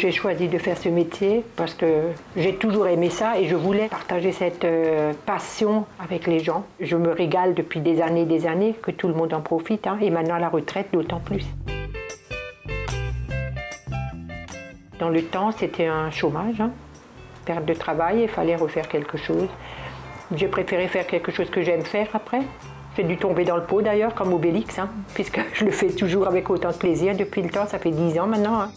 J'ai choisi de faire ce métier parce que j'ai toujours aimé ça et je voulais partager cette passion avec les gens. Je me régale depuis des années, que tout le monde en profite, hein, et maintenant à la retraite d'autant plus. Dans le temps, c'était un chômage, hein, perte de travail, il fallait refaire quelque chose. J'ai préféré faire quelque chose que j'aime faire après. J'ai dû tomber dans le pot d'ailleurs, comme Obélix, hein, puisque je le fais toujours avec autant de plaisir depuis le temps, ça fait 10 ans maintenant. Hein.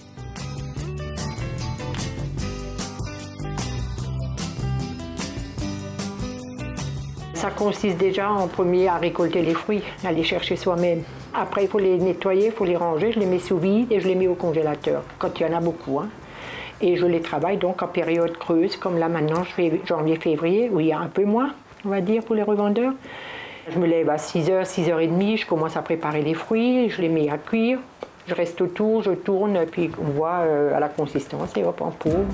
Ça consiste déjà en premier à récolter les fruits, à les chercher soi-même. Après, il faut les nettoyer, il faut les ranger, je les mets sous vide et je les mets au congélateur, quand il y en a beaucoup. Hein. Et je les travaille donc en période creuse, comme là maintenant, je fais janvier-février, où il y a un peu moins, on va dire, pour les revendeurs. Je me lève à 6h, 6h30, je commence à préparer les fruits, je les mets à cuire, je reste autour, je tourne, puis on voit à la consistance et hop, en pot.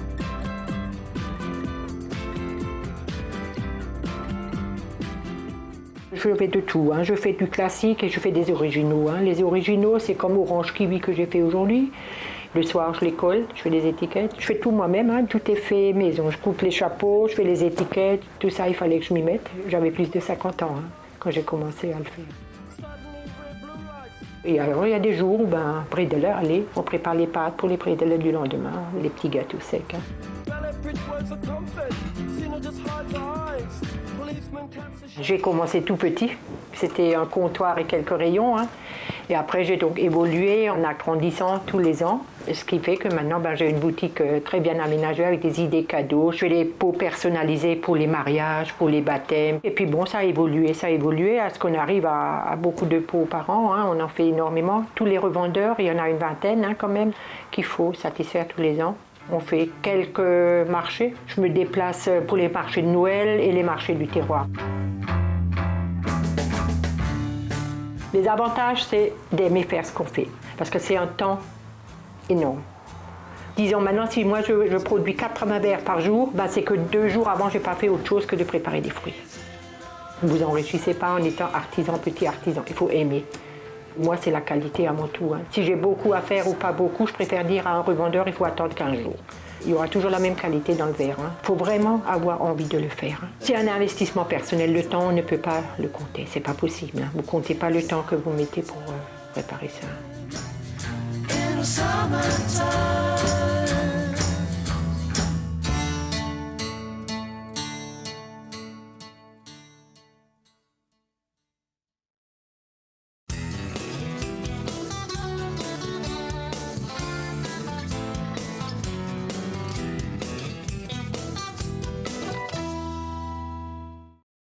Je fais de tout, hein. Je fais du classique et je fais des originaux. Hein. Les originaux, c'est comme Orange Kiwi que j'ai fait aujourd'hui. Le soir, je les colle, je fais des étiquettes. Je fais tout moi-même, hein. Tout est fait maison. Je coupe les chapeaux, je fais les étiquettes. Tout ça, il fallait que je m'y mette. J'avais plus de 50 ans hein, quand j'ai commencé à le faire. Et alors, il y a des jours où, bredel, allez, on prépare les pâtes pour les bredel du lendemain, les petits gâteaux secs. Hein. J'ai commencé tout petit, c'était un comptoir et quelques rayons. Hein. Et après, j'ai donc évolué en agrandissant tous les ans. Ce qui fait que maintenant, j'ai une boutique très bien aménagée avec des idées cadeaux. Je fais des pots personnalisés pour les mariages, pour les baptêmes. Et puis bon, ça a évolué à ce qu'on arrive à beaucoup de pots par an. Hein. On en fait énormément. Tous les revendeurs, il y en a une vingtaine hein, quand même, qu'il faut satisfaire tous les ans. On fait quelques marchés. Je me déplace pour les marchés de Noël et les marchés du terroir. Les avantages, c'est d'aimer faire ce qu'on fait, parce que c'est un temps énorme. Disons maintenant, si moi je produis 80 verres par jour, c'est que 2 jours avant, je n'ai pas fait autre chose que de préparer des fruits. Vous enrichissez pas en étant artisan, petit artisan, il faut aimer. Moi, c'est la qualité avant tout. Hein. Si j'ai beaucoup à faire ou pas beaucoup, je préfère dire à un revendeur, il faut attendre 15 jours. Il y aura toujours la même qualité dans le verre. Il faut vraiment avoir envie de le faire. Hein. C'est un investissement personnel. Le temps, on ne peut pas le compter. C'est pas possible. Hein. Vous ne comptez pas le temps que vous mettez pour préparer ça.